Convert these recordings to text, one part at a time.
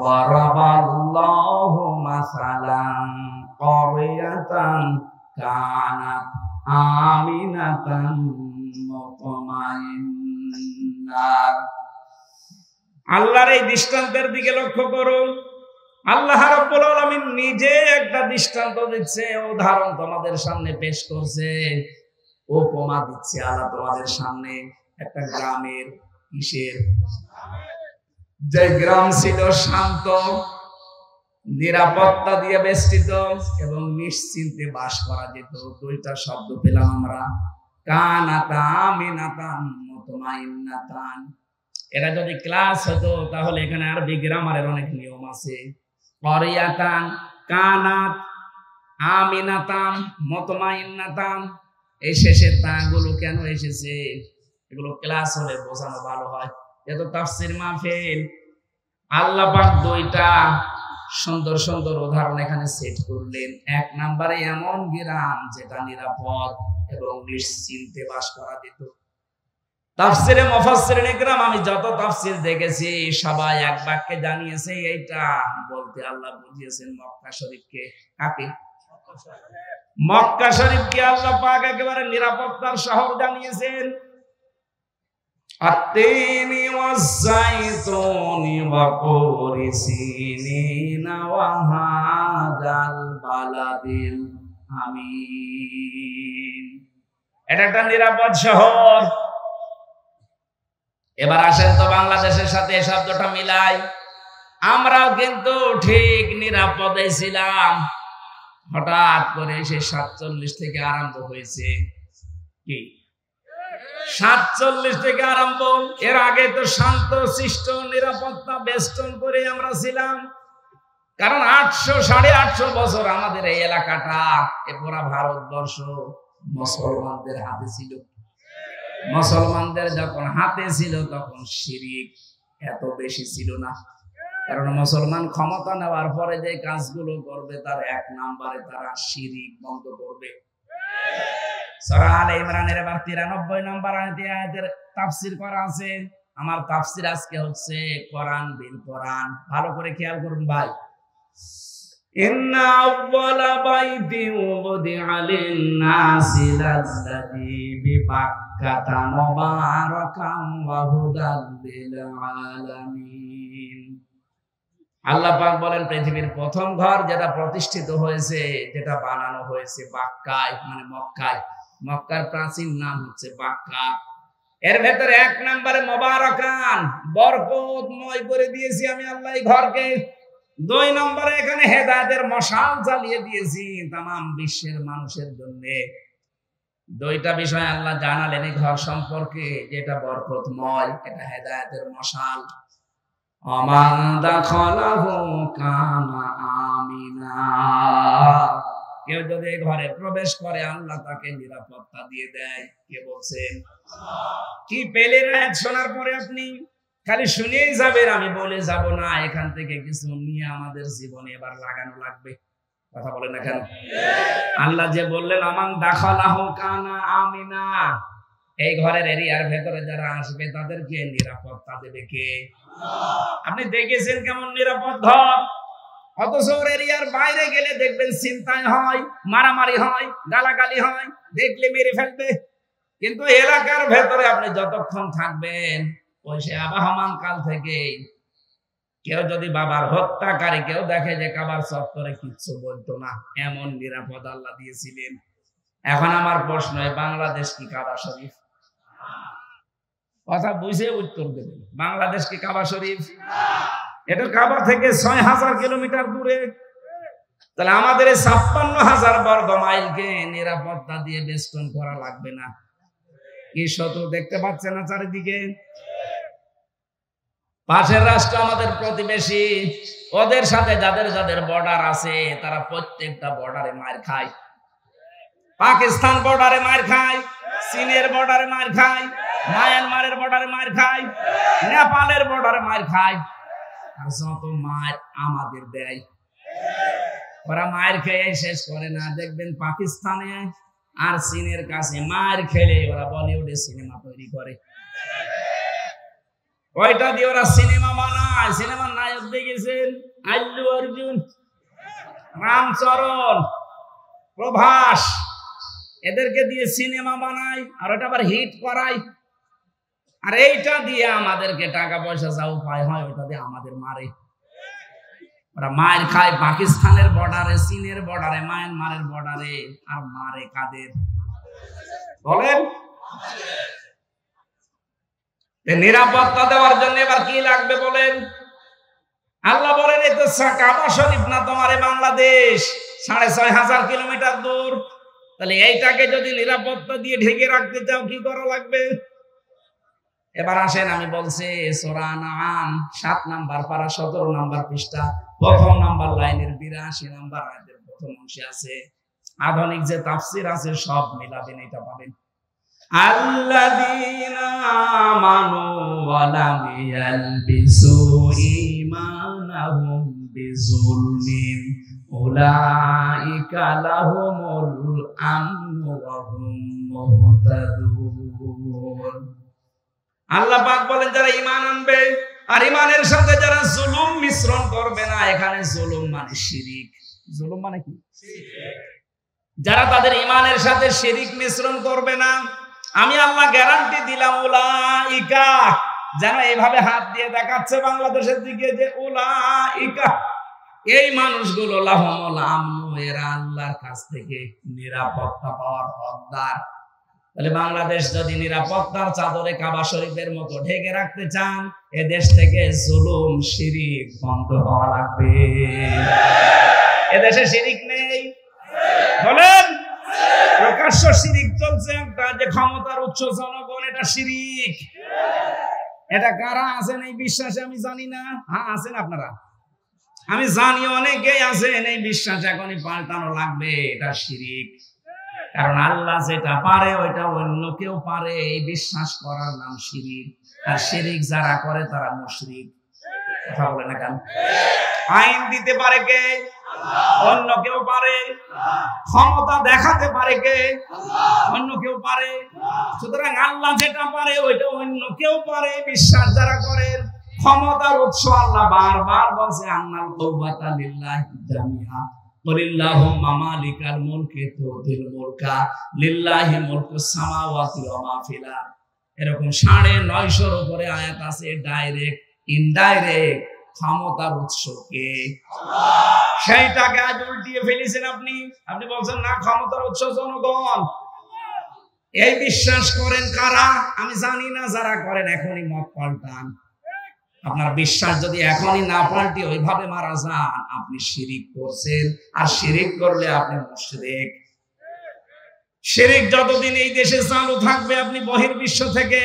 ওয়ারাবাল্লাহু মাসালান ক্বরিয়াতান কানাত আমিনাতান মুতমাইন্না। আল্লাহর এই দৃষ্টান্তের দিকে লক্ষ্য করুন। আল্লাহ রাব্বুল আলামিন নিজে একটা দৃষ্টান্ত দিচ্ছে, উদাহরণ তোমাদের সামনে পেশ করছে, উপমা দিচ্ছে আল্লাহ তোমাদের সামনে। একটা গ্রামের কিসের, যে গ্রাম ছিল শান্ত, নিরাপত্তা দিয়ে বেষ্টিত এবং নিশ্চিন্তে বাস করা যেত। দুইটা শব্দ পেলাম আমরা, কানাতা আমিনাতান মুতমাইন্নাতান। এটা যদি ক্লাস হতো তাহলে এখানে আরবি গ্রামারের অনেক নিয়ম আছে। ক্বরিয়াতান, কানাত, আমিনাতান, মুতমাইন্নাতান, এই শেষের তা গুলো কেন এসেছে এগুলো ক্লাস হলে বোঝানো ভালো হয়। এত তাফসীর মাহফিল। আল্লাহ পাক দুইটা সুন্দর সুন্দর উদাহরণ এখানে সেট করলেন। এক নম্বরে এমন গ্রাম যেটা নিরাপদ এবং নিশ্চিন্তে বাস করা যেত। তাফসীরে মুফাসসিরিন ইকরাম আমি যত তাফসীর দেখেছি সবাই এক বাক্যে জানিয়েছে এইটা বলতে আল্লাহ বুঝিয়েছেন মক্কা শরীফকে। কাকে? মক্কা শরীফকে আল্লাহ পাক একেবারে নিরাপত্তার শহর জানিয়েছেন। আত-তিনি ওয়াজ-যাইতুনি ওয়া তুরি সিনিনা ওয়া হাযাল বালাদিল আমিন। এটা একটা নিরাপদ শহর। এবার আসেন তো বাংলাদেশের সাথে এই শব্দটা মিলাই। আমরাও কিন্তু ঠিক নিরাপদে ছিলাম, হঠাৎ করে সে 47 থেকে আরম্ভ হয়েছে। কি 47 থেকে আরম্ভ? এর আগে তো শান্ত শিষ্ট নিরাপত্তা বেষ্টন করে আমরা ছিলাম। কারণ 800-850 বছর আমাদের এই এলাকাটা, এ পুরা ভারতবর্ষ মুসলমানদের হাতে ছিল। মুসলমানদের যখন হাতে ছিল তখন শিরক এত বেশি ছিল না। কারণ মুসলমান ক্ষমতা নেওয়ার পরে যে কাজগুলো করবে তার এক নম্বরে তারা শিরক বন্ধ করবে। সূরা আলে ইমরানের 93 নম্বর আয়াতের তাফসীর করা আছে। আমার তাফসীর আজকে হচ্ছে কোরআন বিল কোরআন। ভালো করে খেয়াল করুন ভাই। ইন্না আউওয়ালা বাইতিন উযিআ লিন-নাসি লাল্লাযী বিবাক্কাতা মুবারাকান ওয়া হুদাল লিল আলামিন। আল্লাহ পাক বলেন পৃথিবীর প্রথম ঘর যেটা প্রতিষ্ঠিত হয়েছে, যেটা বানানো হয়েছে বাক্কায়, মানে মক্কায়। মক্কার প্রাচীন নাম হচ্ছে বাক্কা। এর ভেতরে এক নম্বরে মুবারাকান, বরকতময় করে দিয়েছি আমি আল্লাহ এই ঘরকে। 2 নম্বরে এখানে হেদায়েতের মশাল জ্বালিয়ে দিয়েছি तमाम বিশ্বের মানুষের জন্য। দুইটা বিষয় আল্লাহ জানালেন এই ঘর সম্পর্কে, যেটা বরকতময়, এটা হেদায়েতের মশাল। আমান দাখালাহু কানা আমিনা। কেউ যদি ঘরে প্রবেশ করে আল্লাহ তাকে নিরাপত্তা দিয়ে দেয়। কে বলছেন? কি পেলেন শোনার পরে আপনি খালি শুনেই যাবেন, আমি বলে যাব না। এখান থেকে কিছু নিয়ে আমাদের জীবনে এবার লাগানো লাগবে। কথা বলেন না কেন? আল্লাহ যে বললেন আমান দাখালাহু কানা আমিনা, এই ঘরের এরিয়ার ভেতরে যারা আসবে তাদেরকে নিরাপত্তা দেবে কে? আপনি দেখেছেন কেমন নিরাপদ ঘর? অথচ এরিয়ার বাইরে গেলে দেখবেন চিন্তায় হয়, মারামারি হয়, গালাগালি হয়, দেখলে মেরে ফেলবে। কিন্তু এলাকার ভেতরে আপনি যতক্ষণ থাকবেন, ওই সে আবাহমান কাল থেকে কেউ যদি বাবার হত্যাকারী কেউ দেখে যে কাবার চত্বরে কিচ্ছু বলতো না, এমন নিরাপদ আল্লাহ দিয়েছিলেন। এখন আমার প্রশ্ন, বাংলাদেশ কি কাবা শরীফ? কথা বুঝে উত্তর দেবেন। বাংলাদেশ কি কাবা শরীফ? এটা কাবা থেকে 6000 কিলোমিটার দূরে। তাহলে আমাদের 56,000 বর্গ মাইলকে নিরাপত্তা দিয়ে বেষ্টন করা লাগবে না? কি শত্রু দেখতে পাচ্ছেন না চারিদিকে? পাশের রাষ্ট্র আমাদের প্রতিবেশী, ওদের সাথে যাদের যাদের বর্ডার আছে তারা প্রত্যেকটা বর্ডারে মার খায়। পাকিস্তান বর্ডারে মার খায়, চীনের বর্ডারে মার খায়, মায়ানমারের বর্ডারে মার খায়, নেপালের বর্ডারে মার খায়। আর যত মার আমাদের দেয়, ওরা মার খেয়ে শেষ করে না। দেখবেন পাকিস্তানে আর চীনের কাছে মার খেলে ওরা বলিউডে সিনেমা তৈরি করে। ওইটা দিয়ে ওরা সিনেমা বানায়। সিনেমার নায়ক দেখেছেন? আল্লু অর্জুন, রামচরণ, প্রভাস, এদেরকে দিয়ে সিনেমা বানায় আর ওটা আবার হিট করায়। আর এইটা দিয়ে আমাদেরকে টাকা পয়সা যা উপায় হয় ওটা দিয়ে আমাদের মারে। ওরা মায়ের খায় পাকিস্তানের বর্ডারে, চীনের বর্ডারে, মায়ানমারের বর্ডারে। আর মারে কাদের বলেন? নিরাপত্তা দেওয়ার জন্য এবার কি লাগবে বলেন? আল্লাহ বলেন এই তো কাবা শরীফ না তোমার বাংলাদেশ ৬,৫০০ কিলোমিটার দূর। তাহলে এইটাকে যদি নিরাপত্তা দিয়ে ঢেকে রাখতে চাও কি করা লাগবে? এবার আসেন, আমি বলছি সূরা আনআম ৭ নাম্বার পারা ১৭ নাম্বার পৃষ্ঠা, প্রথম নাম্বার লাইনের ৮২ নাম্বার আয়াতের প্রথম অংশে আছে। আধুনিক যে তাফসীর আছে সব মিলাবেন, এটা পাবেন। আল্লাযীনা আমানু ওয়া লাম ইয়ালবিসু ঈমানাহুম বিযুলমিন উলাইকা লাহুমুল আমনু ওয়া হুম মুহতাদুন। আল্লাহ পাক বলেন যারা ঈমান আনবে আর ঈমানের সাথে যারা জুলুম মিশ্রণ করবে না। এখানে জুলুম মানে শিরিক। জুলুম মানে কি? যারা তাদের ঈমানের সাথে শিরিক মিশ্রণ করবে না, আমি আল্লাহ গ্যারান্টি দিলাম উলাইকা, যেন এইভাবে হাত দিয়ে দেখাচ্ছে বাংলাদেশের দিকে যে উলাইকা, এই মানুষগুলো লাহুমুল আমনু, এরা আল্লাহর কাছ থেকে নিরাপত্তা পাওয়ার হকদার। তাহলে বাংলাদেশ যদি নিরাপত্তার চাদরে কাবা শরীফের মতো ঢেকে রাখতে চান, এ দেশ থেকে জুলুম শিরিক বন্ধ হওয়া লাগবে। এদেশে শিরিক নেই বলেন? প্রকাশ্য শিরিক চলছে একটা, যে ক্ষমতার উৎস জনগণ, এটা শিরিক। এটা কারা আছেন এই বিশ্বাসে আমি জানি না। হ্যাঁ আছেন আপনারা, আমি জানি অনেকেই আছেন এই বিশ্বাস। এখনই পাল্টানো লাগবে, এটা শিরিক। কারণ আল্লাহ যেটা পারে ওইটা অন্য কেউ পারে, এই বিশ্বাস করার নাম শিরিক। আর শিরিক যারা করে তারা মুশরিক। কথা বলে না কেন? আইন দিতে পারে কে? অন্য কেউ পারে। ক্ষমতা দেখাতে পারে কে? অন্য কেউ পারে। সুতরাং আল্লাহ যেটা পারে ওইটা অন্য কেউ পারে, বিশ্বাস যারা করেন। ক্ষমতার উৎস আল্লাহ বারবার বলছে আন্নাল কুওয়াতা লিল্লাহি জামিআ কুলিল্লাহুম্মা মালিকাল মুলকি তুতিল মুলকা লিল্লাহি মুলকুস সামাওয়াতি ওয়া মা ফিল আরদ। এরকম ৯৫০ উপরে আয়াত আছে। ডাইরেক্ট ইনডাইরেক্ট ক্ষমতার উৎস কে? সেইটাকে আজ উল্টিয়ে ফেলেছেন আপনি। আপনি বলছেন না ক্ষমতার উৎস জনগণ। এই বিশ্বাস করেন কারা? আমি জানি না। যারা করেন এখনই মত পাল্টান। আপনার বিশ্বাস যদি এখনই না পাল্টে ওইভাবে মারা যান, আপনি শিরিক করছেন। আর শিরিক করলে আপনি মুশরিক। শিরিক যতদিন এই দেশে চালু থাকবে, আপনি বহির্বিশ্ব থেকে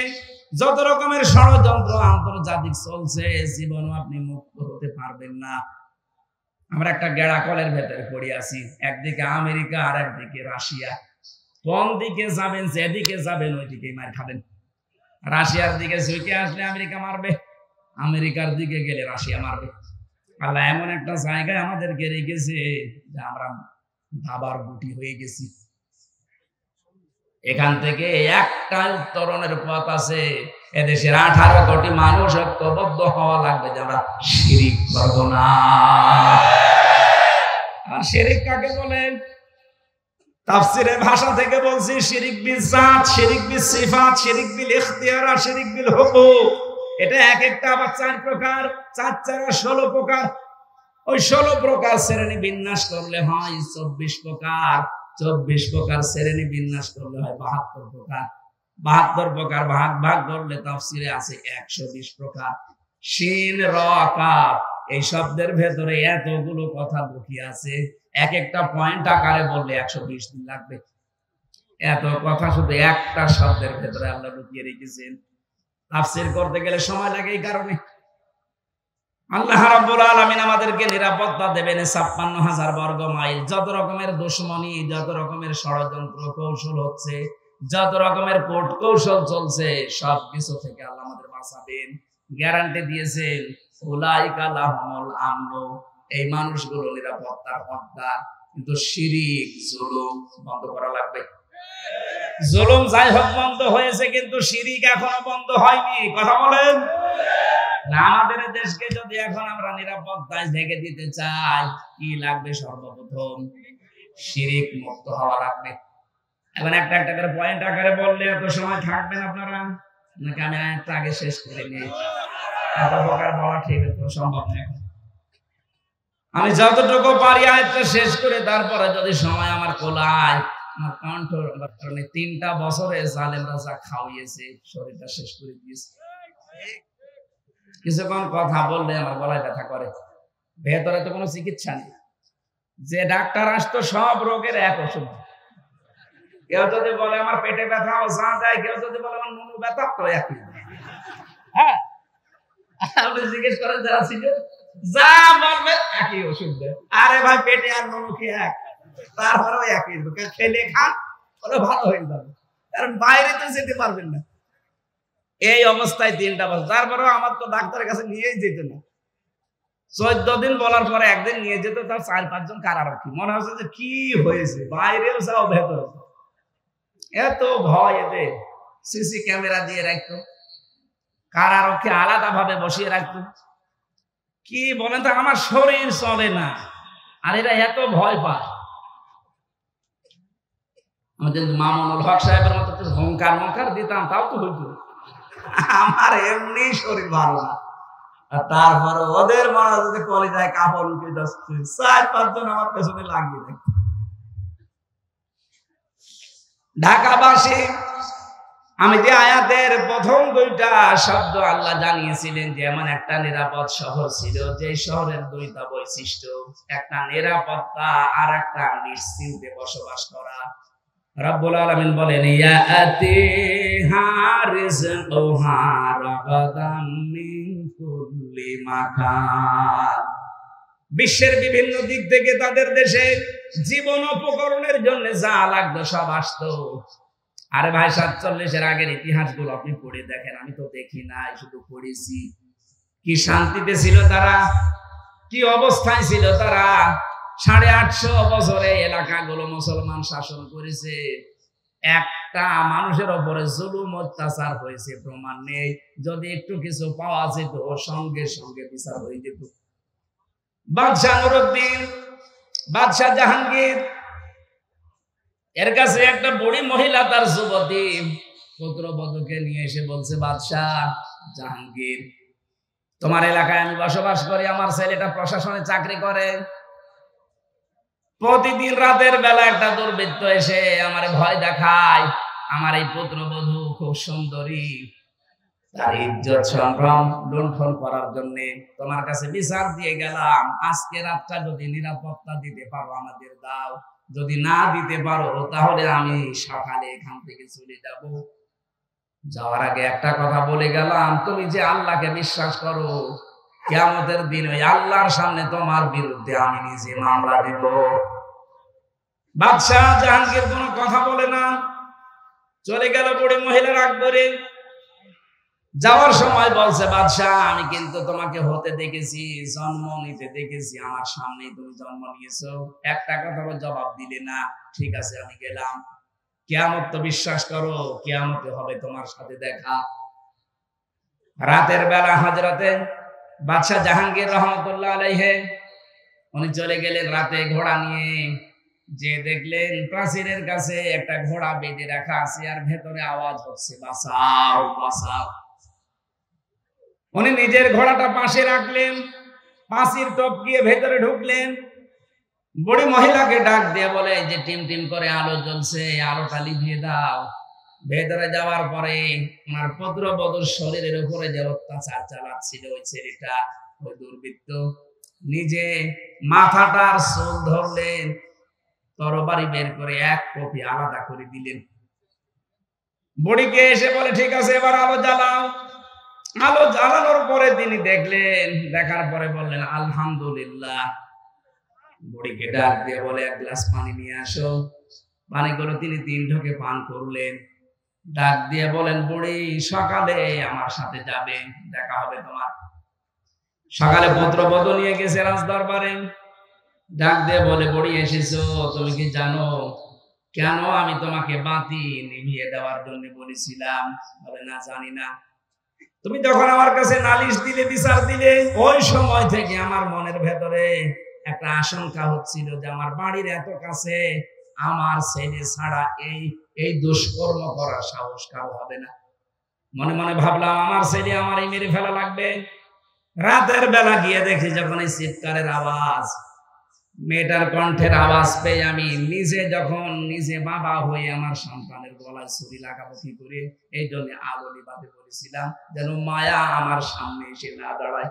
যত রকমের ষড়যন্ত্র আন্তর্জাতিক চলছে, জীবনও আপনি মুক্ত হতে পারবেন না। আমরা একটা গেড়াকলের ভেতরে পড়ে আছি। একদিকে আমেরিকা আর একদিকে রাশিয়া। কোন দিকে যাবেন, যেদিকে যাবেন ওইদিকে মার খাবেন। রাশিয়ার দিকে ঝুঁকে আসলে আমেরিকা মারবে, আমেরিকার দিকে গেলে রাশিয়া মারবে। আল্লাহ এমন একটা জায়গায় আমাদেরকে রেখেছে যে আমরা দাবার গুটি হয়ে গেছি। এখান থেকে একটা উত্তরণের পথ আছে। এদেশের 18 কোটি মানুষ ঐক্যবদ্ধ হওয়া লাগবে যে আমরা শিরিক করব না। আর শিরিক কাকে বলেন? তাফসীরের ভাষা থেকে বলছি শিরিক বিল জাত, শিরিক বিল সিফাত, শিরিক বিল ইখতিয়ার আর শিরিক বিল হুকুক। এটা এক একটা আবার ৪ প্রকার। ৪ ৪ 16 প্রকার। ওই 16 প্রকার শ্রেণী বিন্যাস করলে হয় 24 প্রকার। 24 প্রকার শ্রেণী বিন্যাস করলে হয় 72 প্রকার। 72 প্রকার ভাগ ভাগ করলে তাফসীরে আছে 120 প্রকার। শিন র কাফ এই শব্দের ভেতরে এতগুলো কথা লুকিয়ে আছে। এক একটা পয়েন্ট আকারে বললে 120 দিন লাগবে। এত কথা শুধু একটা শব্দের ভেতরে আল্লাহ লুকিয়ে রেখেছেন। তাফসীর করতে গেলে সময় লাগে। এই কারণে আল্লাহ রাব্বুল আলামিন আমাদেরকে নিরাপত্তা দেবেন ৫৬,০০০ বর্গ মাইল। যত রকমের দুশমনী, যত রকমের ষড়যন্ত্র কৌশল হচ্ছে, যত রকমের কোট কৌশল চলছে, সবকিছু থেকে আল্লাহ আমাদের বাঁচাবেন। গ্যারান্টি দিয়েছেন উলাইকা লাহুমুল আমনু, এই মানুষগুলো নিরাপত্তার হকদার। কিন্তু শিরিক জুলুম বন্ধ করা লাগবে। জুলুম যাই হোক বন্ধ হয়েছে, কিন্তু শিরিক এখনো বন্ধ হয়নি। কথা বলেন না। আমাদের দেশকে যদি এখন আমরা নিরাপত্তায় ঢেকে দিতে চাই, কি লাগবে? সর্বপ্রথম শিরিক মুক্ত হওয়া লাগবে। এখন একটা একটা করে পয়েন্ট আকারে বললে এত সময় থাকবেন আপনারা, নাকি আমি আয়াতটা আগে শেষ করে নিই? এত প্রকার বলা ঠিক সম্ভব না। আমি যতটুকু পারি আয়াতটা শেষ করে তারপরে যদি সময় আমার কোলায়, আমার কণ্ঠ কারণে 3টা বছরে জালেমরা যা খাওয়িয়েছে, শরীরটা শেষ করে দিয়েছে। কিছুক্ষণ কথা বললে আমার গলায় ব্যথা করে। ভেতরে তো কোনো চিকিৎসা নেই। যে ডাক্তার আসতো সব রোগের এক ওষুধ। কেউ যদি বলে আমার পেটে ব্যথা, ও যা দেয়। কেউ যদি বলে আমার নুনু ব্যথা, তো একই। হ্যাঁ, আপনি জিজ্ঞেস করেন যারা ছিল, যা বলবে একই ওষুধ দেয়। আরে ভাই, পেটে আর নুনু কি এক? তারপরেও একই, খেলে খান, ওরা ভালো হয়ে যাবে। কারণ বাইরে তো যেতে পারবেন না। এই অবস্থায় 3টা বছর। তারপরেও আমার তো ডাক্তারের কাছে নিয়েই যেত না। 14 দিন বলার পরে একদিন নিয়ে যেত, তার 4-5 জন কারারক্ষী। মনে হচ্ছে যে কি হয়েছে, বাইরেও যাও ভেতরে। এত ভয় এদের। সিসি ক্যামেরা দিয়ে রাখতো, কারারক্ষী আলাদা ভাবে বসিয়ে রাখতো। কি বলেন তো, আমার শরীর চলে না, আর এরা এত ভয় পায়। আমাদের মামুনুল হক সাহেবের মতো হংকার দিতাম, তাও তো হইতো। আমার এমনি শরীর ভালো না, তারপর ওদের মনে হচ্ছে কলিজায় কাপড় উঠে যাচ্ছে। 4-5 জন আমার পেছনে লাগিয়ে দেয়। ঢাকাবাসী, আমি যে আয়াতের প্রথম 2টা শব্দ আল্লাহ জানিয়েছিলেন যে এমন একটা নিরাপদ শহর ছিল, যে শহরের 2টা বৈশিষ্ট্য, একটা নিরাপত্তা আর একটা নিশ্চিন্তে বসবাস করা। রব্বুল আলামিন বলেন, ইয়াতি হারিজুহা রাগাদাম মিন কুল্লি মাকান। বিশ্বের বিভিন্ন দিক থেকে তাদের দেশে জীবন উপকরণের জন্য যা লাগতো সব আসতো। আরে ভাই, 47-এর আগের ইতিহাসগুলো আপনি পড়ে দেখেন। আমি তো দেখি নাই, শুধু পড়েছি। কি শান্তিতে ছিল তারা, কি অবস্থায় ছিল তারা। 850 বছরে এলাকাগুলো মুসলমান শাসন করেছে। একটা মানুষের উপরে জুলুম অত্যাচার হয়েছে প্রমাণ নেই। যদি একটু কিছু পাওয়া যেত, সঙ্গে সঙ্গে বিচার হয়ে যেত। বাদশাহ নুরউদ্দিন, বাদশাহ জাহাঙ্গীর, এর কাছে একটা বুড়ি মহিলা তার যুবতী পুত্রবধূকে নিয়ে এসে বলছে, বাদশাহ জাহাঙ্গীর, তোমার এলাকায় আমি বসবাস করি, আমার ছেলেটা প্রশাসনে চাকরি করে। প্রতিদিন রাতের বেলা একটা দুর্বৃত্ত এসে আমার ভয় দেখায়। আমার এই পুত্রবধূ খুব সুন্দরী, তার ইজ্জত সম্ভ্রম লুণ্ঠন করার জন্য তোমার কাছে বিচার দিয়ে গেলাম। আজকে রাতটা যদি নিরাপত্তা দিতে পারো আমাদের দাও, যদি না দিতে পারো তাহলে আমি সকালে এখান থেকে চলে যাব। যাওয়ার আগে একটা কথা বলে গেলাম, তুমি যে আল্লাহকে বিশ্বাস করো, কিয়ামতের দিন ওই আল্লাহর সামনে তোমার বিরুদ্ধে আমি নিজে মামলা দেব। বাদশাহ জাহাঙ্গীর কোনো কথা বলে না, চলে গেল বুড়ি মহিলার আগ ধরে। যাওয়ার সময় বলছে, বাদশাহ আমি কিন্তু তোমাকে হতে দেখেছি, জন্ম নিতে দেখেছি, আমার সামনেই তুমি জন্ম নিয়েছো, একটা কথা জবাব দিলে না। ঠিক আছে, আমি গেলাম। কিয়ামত তো বিশ্বাস করো, কিয়ামতে হবে তোমার সাথে দেখা। রাতের বেলা হযরতে বাদশাহ জাহাঙ্গীর রহমতুল্লাহ আলাইহি উনি চলে গেলেন রাতে ঘোড়া নিয়ে। যে দেখলেন প্রাচীরের কাছে একটা ঘোড়া বেঁধে রাখা আছে, আর ভেতরে আওয়াজ হচ্ছে, বাঁচাও বাঁচাও। উনি নিজের ঘোড়াটা পাশে রাখলেন, পাঁচির টপকিয়ে ভেতরে ঢুকলেন। বুড়ি মহিলাকে ডাক দিয়ে বলে যে টিম টিম করে আলো জ্বলছে, আলোটা লিভিয়ে দাও। ভেতরে যাওয়ার পরে ওনার পুত্রবধূর শরীরের উপরে যে অত্যাচার চালাচ্ছিল ওই ছেলেটা, ওই দুর্বৃত্ত, নিজে মাথাটার চুল ধরলেন, তরবারি বের করে এক কপি আলাদা করে দিলেন। বুড়িকে এসে বলে, ঠিক আছে এবার আলো জ্বালাও। আলো জ্বালানোর পরে তিনি দেখলেন, দেখার পরে বললেন আলহামদুলিল্লাহ। বুড়িকে ডাক দিয়ে বলে, এক গ্লাস পানি নিয়ে আসো। পানিগুলো তিনি 3 ঢোকে পান করলেন। ডাক দিয়ে বলেন, বুড়ি সকালে আমার সাথে যাবে, দেখা হবে তোমার। সকালে পুত্রবধূ নিয়ে গেছে রাজ দরবারে। ডাক দিয়ে বলে, বুড়ি এসেছো, তুমি কি জানো কেন আমি তোমাকে বাতি নিভিয়ে দেওয়ার জন্য বলেছিলাম? বলে না, জানি না। তুমি যখন আমার কাছে নালিশ দিলে, বিচার দিলে, ওই সময় থেকে আমার মনের ভেতরে একটা আশঙ্কা হচ্ছিল যে আমার বাড়ির এত কাছে আমার ছেলে ছাড়া এই দুষ্কর্ম করার সাহস কারো হবে না। মনে মনে ভাবলাম আমার ছেলে আমার এই মেরে ফেলা লাগবে। রাতের বেলা গিয়ে দেখি যখন এই চিৎকারের আওয়াজ, মেয়েটার কণ্ঠের আওয়াজ পেয়ে আমি নিজে বাবা হয়ে আমার সন্তানের গলায় ছুরি লাগাবো কি করে, এই জন্য আলো নিভাতে বলেছিলাম যেন মায়া আমার সামনে এসে না দাঁড়ায়।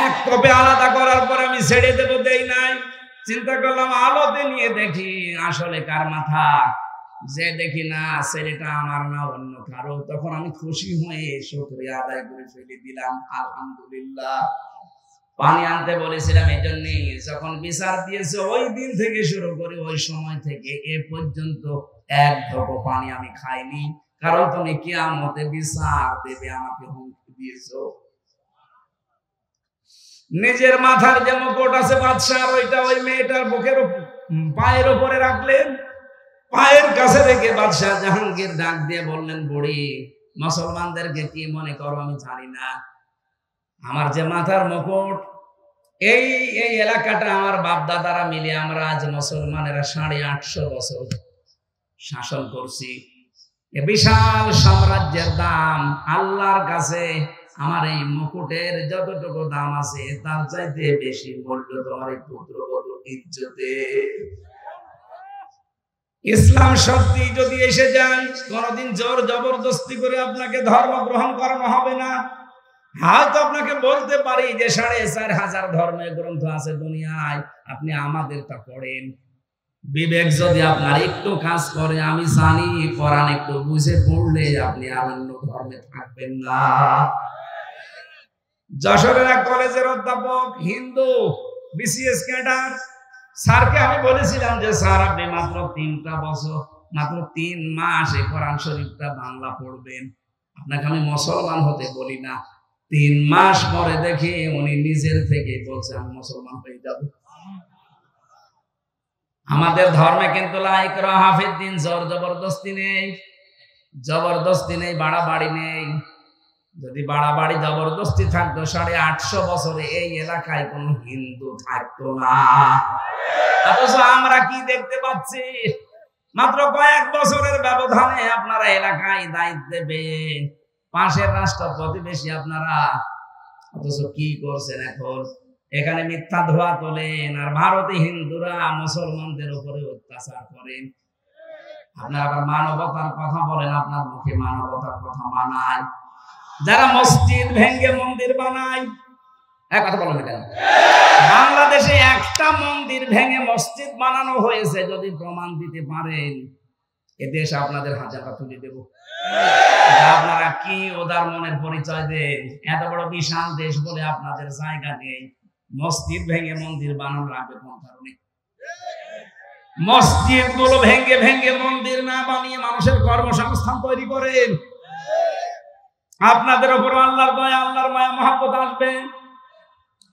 এক কপে আলাদা করার পর আমি ছেড়ে দেবো, দেই নাই। চিন্তা করলাম আলোতে নিয়ে দেখি আসলে কার মাথা। যে দেখি না ছেলেটা আমার না অন্য কারো, তখন আমি খুশি হয়ে শুকরিয়া আদায় করে ফেলে দিলাম, আলহামদুলিল্লাহ। পানি আনতে বলেছিলাম এই জন্যই, যখন বিচার দিয়েছে ওই দিন থেকে শুরু করে ওই সময় থেকে এ পর্যন্ত এক ঢোক পানি আমি খাইনি, কারণ তুমি কিয়ামতে বিচার দেবে আমাকে হুমকি দিয়েছো। নিজের মাথার যে মুকুট আছে বাদশার, ওইটা ওই মেয়েটার বুকের পায়ের উপরে রাখলেন। পায়ের কাছে রেখে বাদশাহ জাহাঙ্গীর ডাক দিয়ে বললেন, বুড়ি, মুসলমানদেরকে কি মনে করো আমি জানি না, আমার যে মাথার মুকুট, এই এলাকাটা আমার বাপ দাদারা মিলে আমরা আজ মুসলমানেরা 850 বছর শাসন করছি। এ বিশাল সাম্রাজ্যের দাম আল্লাহর কাছে আমার এই মুকুটের যতটুকু দাম আছে তার চাইতে বেশি মূল্য তোমার এই পুত্রবধূ ইজ্জতে। ইসলাম শক্তি যদি এসে যায়, কোনদিন জোর জবরদস্তি করে আপনাকে ধর্ম গ্রহণ করানো হবে না। হয়তো আপনাকে বলতে পারি যে 4500 ধর্মের গ্রন্থ আছে দুনিয়ায়, আপনি আমাদেরটা পড়েন। বিবেক যদি আপনার একটু কাজ করে, আমি জানি কোরআন একটু বুঝে পড়লে আপনি আর অন্য ধর্মে থাকবেন না। যশোরের এক কলেজের অধ্যাপক, হিন্দু, বিসিএস ক্যাডার, স্যারকে আমি বলেছিলাম যে স্যার আপনি মাত্র 3 মাস এই কোরআন শরীফটা বাংলা পড়বেন, আপনাকে আমি মুসলমান হতে বলি না। 3 মাস পরে দেখি উনি নিজের থেকে বলছে আমি মুসলমান হয়ে যাব। আমাদের ধর্মে কিন্তু লা ইকরাহা ফিদ্দিন, জোর জবরদস্তি নেই, বাড়াবাড়ি নেই। যদি বাড়াবাড়ি জবরদস্তি থাকতো 850 বছরে এই এলাকায় কোন হিন্দু থাকতো না। অথচ আমরা কি দেখতে পাচ্ছি, মাত্র কয়েক বছরের ব্যবধানে আপনারা এলাকায় দায়িত্ব পেয়ে পাশের রাষ্ট্র প্রতিবেশী আপনারা, অথচ কি করছেন এখন? এখানে মিথ্যা ধোয়া তোলেন, আর ভারতে হিন্দুরা মুসলমানদের উপরে অত্যাচার করেন। আপনারা আবার মানবতার কথা বলেন, আপনার মুখে মানবতার কথা মানায়। যারা মসজিদ ভেঙ্গে মন্দির বানায়, এক কথা বলেন কেন? বাংলাদেশে একটা মন্দির ভেঙে মসজিদ বানানো হয়েছে, যদি প্রমাণ দিতে পারেন এ দেশ আপনাদের হাজারা তুলে দেব। আপনারা কি ওদার মনের পরিচয় দেন? এত বড় বিশাল দেশ বলে আপনাদের জায়গা নেই। মসজিদ ভেঙে মন্দির বানানোর আগে কোন কারণে? মসজিদ গুলো ভেঙ্গে ভেঙ্গে মন্দির না বানিয়ে মানুষের কর্মসংস্থান তৈরি করেন। আপনাদের উপর আল্লাহর দয়া, আল্লাহর মায়া মহব্বত আসবে।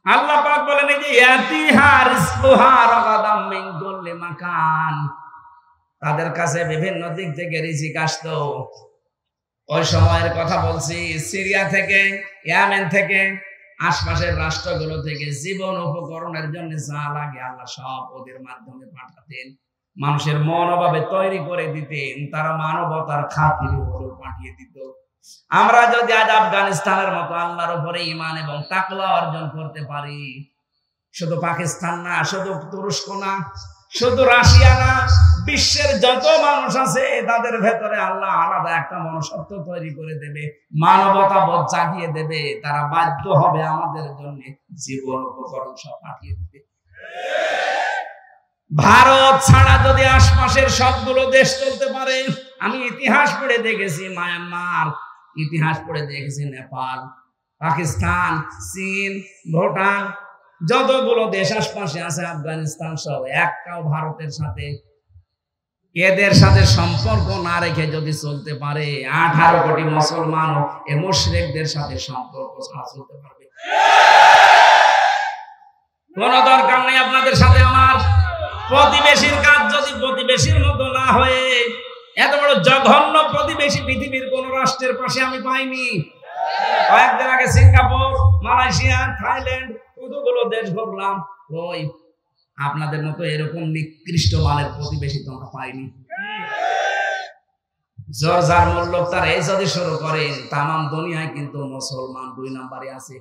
আল্লাহ পাক বলেন এই যে ইয়াতিহা রিজকুহা রাগাদাম মিন কুল্লি মাকান, তাদের কাছে বিভিন্ন দিক থেকে রিজিক আসতো। ওই সময়ের কথা বলছি, সিরিয়া থেকে, ইয়েমেন থেকে, আশপাশের রাষ্ট্রগুলো থেকে জীবন উপকরণের জন্য যা লাগে আল্লাহ সব ওদের মাধ্যমে পাঠাতেন। মানুষের মনোভাবে তৈরি করে দিতেন, তারা মানবতার খাতিরে হলেও পাঠিয়ে দিত। আমরা যদি আজ আফগানিস্তানের মতো আল্লাহর উপরে ঈমান এবং তাকওয়া অর্জন করতে পারি, শুধু পাকিস্তান না, শুধু তুরস্ক না, শুধু রাশিয়া না, বিশ্বের যত মানুষ আছে তাদের ভেতরে আল্লাহ আলাদা একটা মনুষ্যত্ব তৈরি করে দেবে, মানবতা বোধ জাগিয়ে দেবে। তারা বাধ্য হবে আমাদের জন্য জীবন উপকরণ সব পাঠিয়ে দিতে। ভারত ছাড়া যদি আশপাশের সবগুলো দেশ চলতে পারে, আমি ইতিহাস পড়ে দেখেছি মায়ানমার, ইতিহাস পড়ে দেখেছি নেপাল, পাকিস্তান, চীন, ভুটান, যতগুলো দেশ আশপাশে আছে, আফগানিস্তান সহ, একটাও ভারতের সাথে এদের সাথে সম্পর্ক না রেখে যদি চলতে পারে, 18 কোটি মুসলমান এ মুশরিকদের সাথে সম্পর্ক ছাড়া চলতে পারবে? কোন দরকার নেই আপনাদের সাথে আমার। প্রতিবেশীর কাজ যদি প্রতিবেশীর মতো না হয়ে, এত বড় জঘন্য প্রতিবেশী পৃথিবীর কোন রাষ্ট্রের পাশে আমি পাইনি। কয়েকদিন আগে সিঙ্গাপুর, মালয়েশিয়া, থাইল্যান্ড কতগুলো দেশ ঘুরলাম, ওই আপনাদের মতো এরকম নিকৃষ্ট মানের প্রতিবেশী তো আমরা পাইনি। জর্জার মূল্য তার এই যদি শুরু করেন, তামাম দুনিয়ায় কিন্তু মুসলমান 2 নম্বরে আছে।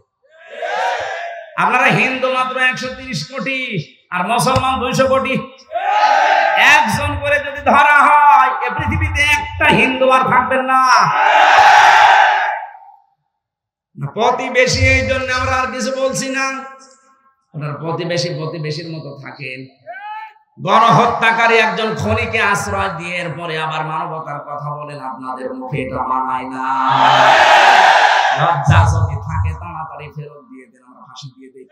আপনারা হিন্দু মাত্র 130 কোটি আর মুসলমান 200 কোটি। একজন করে যদি ধরা হয়, এই পৃথিবীতে একটা হিন্দু আর থাকবেন না। প্রতিবেশী, এই জন্য আমরা আর কিছু বলছি না। ওনার প্রতিবেশী প্রতিবেশীর মতো থাকেন। গণহত্যাকারী একজন খনিকে আশ্রয় দিয়ে এরপরে আবার মানবতার কথা বলেন, আপনাদের মুখে এটা মানায় না। লজ্জা যদি থাকে তাড়াতাড়ি ফেরত দিয়ে দেন, আমরা ফাঁসি দিয়ে দিই।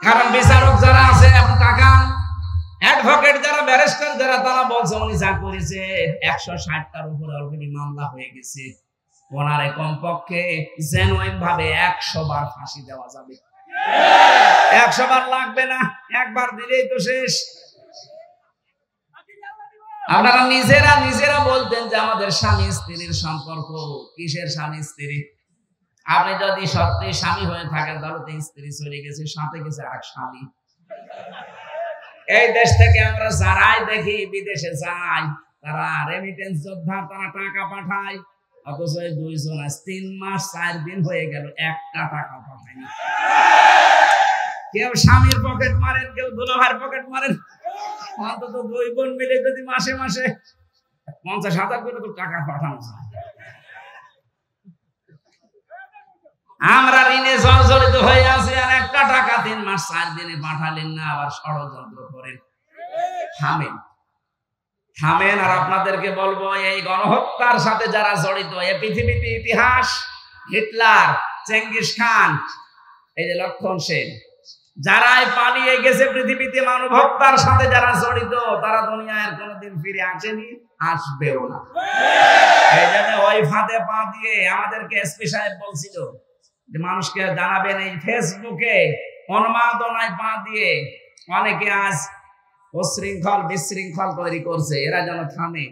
কারণ বিচারক যারা আছে, আপনি তাকান, অ্যাডভোকেট যারা, ব্যারিস্টার যারা, তারা বলছে উনি যা করেছে 160টার উপরে অলরেডি মামলা হয়ে গেছে, ওনারে কমপক্ষে জেনুইন ভাবে 100 বার ফাঁসি দেওয়া যাবে। 100 বার লাগবে না, একবার দিলেই তো শেষ। আপনারা নিজেরা বলতেন যে আমাদের স্বামী স্ত্রীর সম্পর্ক কিসের স্বামী স্ত্রী? আপনি যদি সত্যি স্বামী হয়ে থাকেন তাহলে তো স্ত্রী চলে গেছে, সাথে গেছে আর স্বামী। এই দেশ থেকে আমরা যারাই দেখি বিদেশে যাই, তারা রেমিটেন্স যোদ্ধা, তারা টাকা পাঠায়, অথচ 2 জন আজ 3 মাস 4 দিন হয়ে গেল একটা টাকা পাঠায়নি। কেউ স্বামীর পকেট মারেন, কেউ দুলাভাইয়ের পকেট মারেন। অন্তত 2 বোন মিলে যদি মাসে মাসে 50,000 করে তো টাকা পাঠানো যায়। আমরা ঋণে জর্জরিত হয়ে আছি, আর একটা টাকা 3 মাস 4 দিনে পাঠালেন না, আবার ষড়যন্ত্র করেন। থামেন। আর আপনাদেরকে বলবো, এই গণহত্যার সাথে যারা জড়িত, এই পৃথিবীতে ইতিহাস, হিটলার, চেঙ্গিস খান, এই যে লক্ষণ সেন, যারাই পালিয়ে গেছে পৃথিবীতে মানব হত্যার সাথে যারা জড়িত, তারা দুনিয়ায় কোনোদিন ফিরে আসেনি, আসবেও না। এই জন্য ওই ফাঁদে পা দিয়ে আমাদেরকে এসপি সাহেব বলছিল যে মানুষকে জানাবেন, এই ফেসবুকে উন্মাদনায় পা দিয়ে অনেকে আজ উচ্ছৃঙ্খল বিশৃঙ্খল তৈরি করছে, এরা যেন থামে।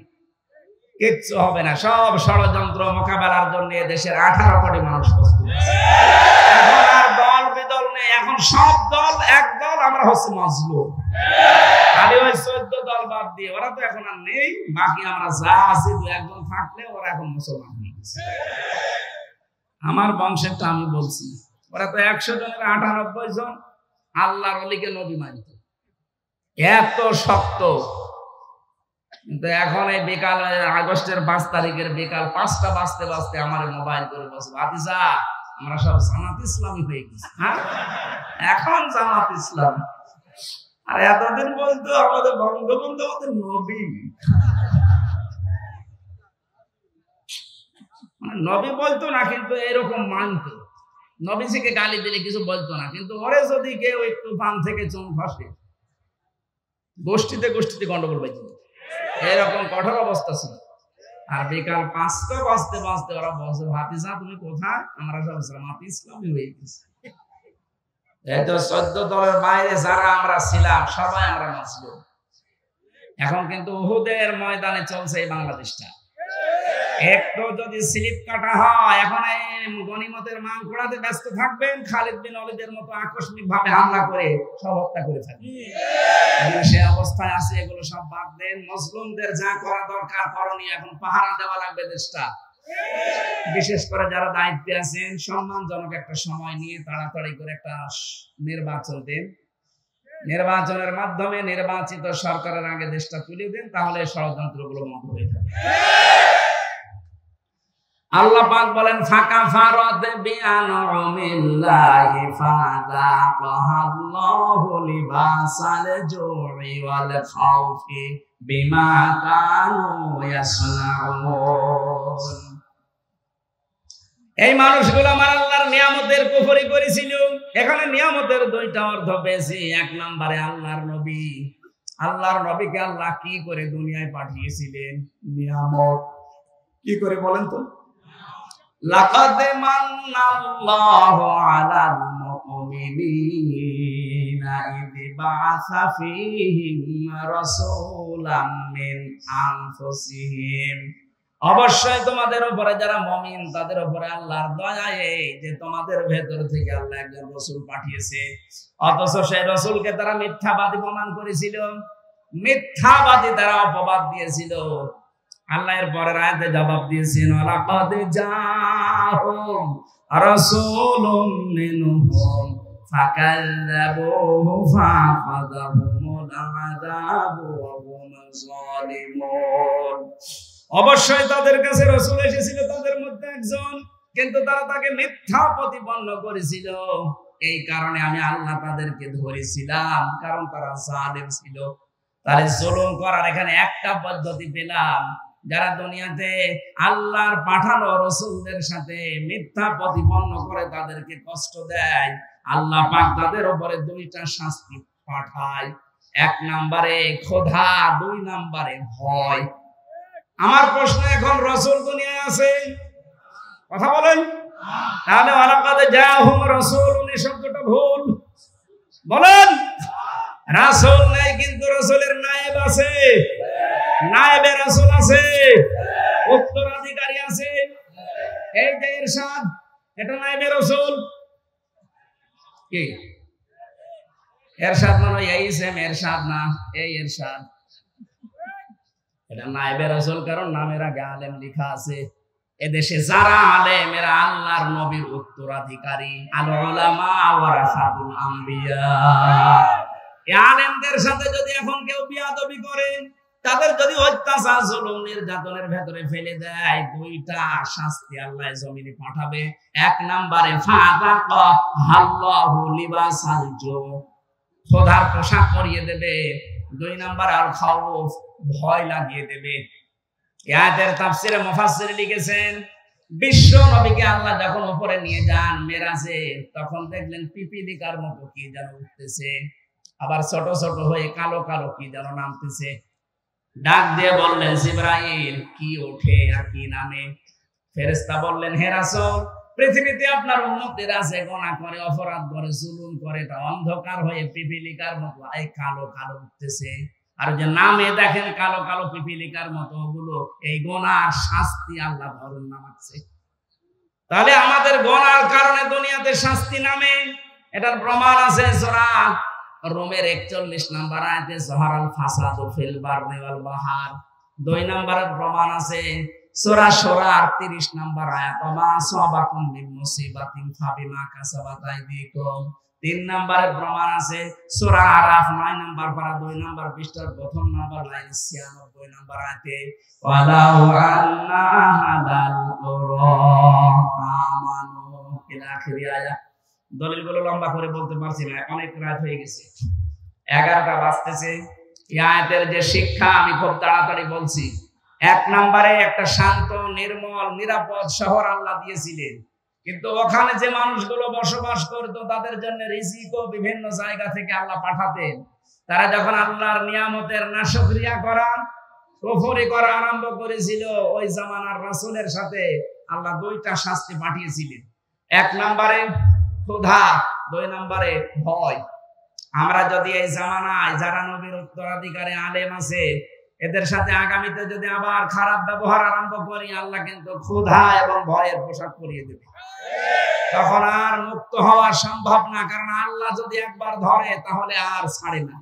কিচ্ছু হবে না, সব ষড়যন্ত্র মোকাবেলার জন্য দেশের 18 কোটি মানুষ প্রস্তুত। এখন আর দল বিদল নেই, এখন সব দল এক দল, আমরা হচ্ছে মজলুম। খালি ওই 14 দল বাদ দিয়ে ওরা তো এখন আর নেই, বাকি আমরা যা আছি 2-1 জন থাকলে ওরা এখন মুসলমান হয়ে গেছে। আমার বংশেরটা আমি বলছি, ওরা তো 100 জনের 98 জন আল্লাহর ওলিকে নবী মানত, এত শক্ত। কিন্তু এখন এই বিকাল, আগস্টের 5 তারিখের বিকাল 5টা বাজতে বাজতে আমার মোবাইল করে বসে, ভাতিজা আমরা সব জামাত ইসলামী হয়ে গেছি। হ্যাঁ, এখন জামাত ইসলাম। আর এতদিন বলতো আমাদের বঙ্গবন্ধু আমাদের নবী। নবী বলতো না, কিন্তু এরকম মানতো। নবীজিকে গালি দিলে কিছু বলতো না, কিন্তু ওরে যদি কেউ একটু পান থেকে চুন খসে, গোষ্ঠীতে গন্ডগোল বাজে, এরকম কঠোর অবস্থা ছিল। আর বিকাল 5টা বাজতে বাজতে ওরা বলছে, ভাতিজা তুমি কোথায়? আমরা সব জামাত ইসলামী হয়ে গেছি। এই তো 14 দলের বাইরে যারা আমরা ছিলাম সবাই আমরা মুসলিম। এখন কিন্তু উহুদের ময়দানে চলছে এই বাংলাদেশটা। একটু যদি স্লিপ কাটা হয়, এখন এই গনিমতের মান কুড়াতে ব্যস্ত থাকবেন, খালিদ বিন ওয়ালিদের মতো আকস্মিক ভাবে হামলা করে সব হত্যা করে থাকবেন। সে অবস্থায় আছে, এগুলো সব বাদ দেন। মুসলিমদের যা করা দরকার করণীয়, এখন পাহারা দেওয়া লাগবে দেশটা। বিশেষ করে যারা দায়িত্বে আছেন, সম্মানজনক একটা সময় নিয়ে তাড়াতাড়ি করে একটা নির্বাচন দেন। নির্বাচনের মাধ্যমে নির্বাচিত সরকারের আগে দেশটা তুলে দেন, তাহলে ষড়যন্ত্রগুলো বন্ধ হয়ে যাবে। আল্লাহ পাক বলেন, ফাকাফারাত বিআনউমিল্লাহি ফাযাকাল্লাহু লিবাসাল জু'i ওয়াল খাউফি বিমা কানু ইয়াসনাউন। এই মানুষগুলো আমার আল্লাহর নিয়ামতের কুফরি করেছিল। এখানে নিয়ামতের 2টা অর্থ পেয়েছি। 1 নম্বরে আল্লাহর নবী। আল্লাহর নবীকে আল্লাহ কি করে দুনিয়ায় পাঠিয়েছিলেন? নিয়ামত। কি করে বলেন তো? লাকাদ মান্নাল্লাহু আলাল মুমিনিন বাআসা ফীহিম রাসূলাম মিন আনফুসিহিম। অবশ্যই তোমাদের উপরে যারা মুমিন তাদের উপরে আল্লাহর দয়া এই যে তোমাদের ভেতর থেকে আল্লাহ একজন রাসূল পাঠিয়েছে, অথচ সেই রাসূলকে তারা মিথ্যাবাদী প্রমাণ করেছিল, মিথ্যাবাদী তারা অপবাদ দিয়েছিল। আল্লাহ এর পরের আয়াতে জবাব দিয়েছেন, লাকাদ জাআহুম রাসূলুম মিনহুম ফাকাযযাবুহু ফাআখাযাহুমুল আযাবু ওয়া হুম যালিমুন। অবশ্যই তাদের কাছে রাসূল এসেছিল তাদের মধ্যে একজন, কিন্তু তারা তাকে মিথ্যা প্রতিপন্ন করেছিল। এই কারণে আমি আল্লাহ তাদেরকে ধরেছিলাম, কারণ তারা জালিম ছিল। তাহলে জুলুম করার এখানে একটা পদ্ধতি পেলাম, যারা দুনিয়াতে আল্লাহর পাঠানো রাসূলদের সাথে মিথ্যা প্রতিপন্ন করে তাদেরকে কষ্ট দেয়, আল্লাহ পাক তাদের উপরে দুইটা শাস্তি পাঠায়। এক নম্বরে ক্ষুধা, দুই নম্বরে ভয়। আমার প্রশ্ন, এখন রাসূল দুনিয়ায় আছে? কথা বলেন। তাহলে ওয়ালাকাদ জাআহুম রাসূলুন এই শব্দটা ভুল। বলেন, রাসূল নাই কিন্তু রাসূলের নায়েব আছে, নায়েবে রাসূল আছে, উত্তরাধিকারী আছে। এই যে ইরশাদ, এটা নায়েবে রাসূল। কি ইরশাদ? মানে এই সেম ইরশাদ না, এই ইরশাদ এটা নায়েবে রাসূল, কারণ নামের আগে আলেম লেখা আছে। এদেশে যারা আলেম এরা আল্লাহর নবীর উত্তরাধিকারী। আল উলামা ওয়ারাসাতুল আম্বিয়া। এই আলেমদের সাথে যদি এখন কেউ বিয়াদবি করে, তাদের যদি অত্যাচার জুলুম নির্যাতনের ভেতরে ফেলে দেয়, দুইটা শাস্তি আল্লাহ জমিনে পাঠাবে। এক নম্বরে ফাযাকা আল্লাহু লিবাসাল জু, খোদার পোশাক পরিয়ে দেবে। দুই নম্বর আল খাউফ, ভয় লাগিয়ে দেবে। আয়াতের তাফসিরে মুফাসসির লিখেছেন, বিশ্ব নবীকে আল্লাহ যখন উপরে নিয়ে যান মেরাজে, তখন দেখলেন পিপিলিকার মতো কি যেন উঠতেছে, আবার ছোট ছোট হয়ে কালো কালো কি যেন নামতেছে। ডাক দিয়ে বললেন, জিবরাইল, কি ওঠে আর কি নামে? ফেরেশতা বললেন, হে রাসূল, পৃথিবীতে আপনার উম্মতের আছে গুনাহ করে, অপরাধ করে, জুলুম করে, তা অন্ধকার হয়ে পিপিলিকার মতো এই কালো কালো উঠতেছে। আর যে নামে দেখেন কালো কালো পিপিলিকার মতো, ওগুলো এই গুনার শাস্তি আল্লাহ ধরুন নামাচ্ছে। তাহলে আমাদের গুনার কারণে দুনিয়াতে শাস্তি নামে, এটার প্রমাণ আছে সূরা রোমের 41 নম্বর আয়াতে, যাহারাল ফাসাদু ফিল বাররি ওয়াল বাহর। 2 নম্বরের প্রমাণ আছে সূরা শুরা 38 নম্বর আয়াত, মা সাবাকুম মিন মুসিবাতিন ফাবিমা কাসাবাত আইদিকুম। 3 নম্বরের প্রমাণ আছে সূরা আরাফ 9 নম্বর পারা 2 নম্বর পৃষ্ঠার 1 নম্বর লাইন 96 নম্বর আয়াতে, ওয়ালাউ আন্না হাদাল আমানু ইলা আখির আয়াত। দলিলগুলো লম্বা করে বলতে পারছি না, অনেক রাত হয়ে গেছে, 11টা বাজতেছে। এই আয়াতের যে শিক্ষা আমি খুব তাড়াতাড়ি বলছি। 1 নম্বরে একটা শান্ত, নির্মল, নিরাপদ শহর আল্লাহ দিয়েছিলেন, কিন্তু ওখানে যে মানুষগুলো বসবাস করতো তাদের জন্য রিজিকও বিভিন্ন জায়গা থেকে আল্লাহ পাঠাতেন। তারা যখন আল্লাহর নিয়ামতের নাশকরিয়া করা, কুফরি করা আরম্ভ করেছিল, ওই জামানার রাসূলের সাথে আল্লাহ দুইটা শাস্তি পাঠিয়েছিলেন। 1 নম্বরে ক্ষুধা, 2 নম্বরে ভয়। আমরা যদি এই জামানায় যারা নবীর উত্তরাধিকারী আলেম আছে এদের সাথে আগামীতে যদি আবার খারাপ ব্যবহার আরম্ভ করি, আল্লাহ কিন্তু ক্ষুধা এবং ভয়ের পোশাক পরিয়ে দেবে। তখন আর মুক্ত হওয়া সম্ভব না, কারণ আল্লাহ যদি একবার ধরে তাহলে আর ছাড়ে না।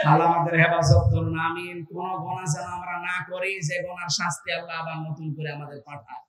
আল্লাহ আমাদের হেফাজত করুন, আমিন। কোন গুনাহ যেন আমরা না করি যে গুনার শাস্তি আল্লাহ আবার নতুন করে আমাদের পাঠায়।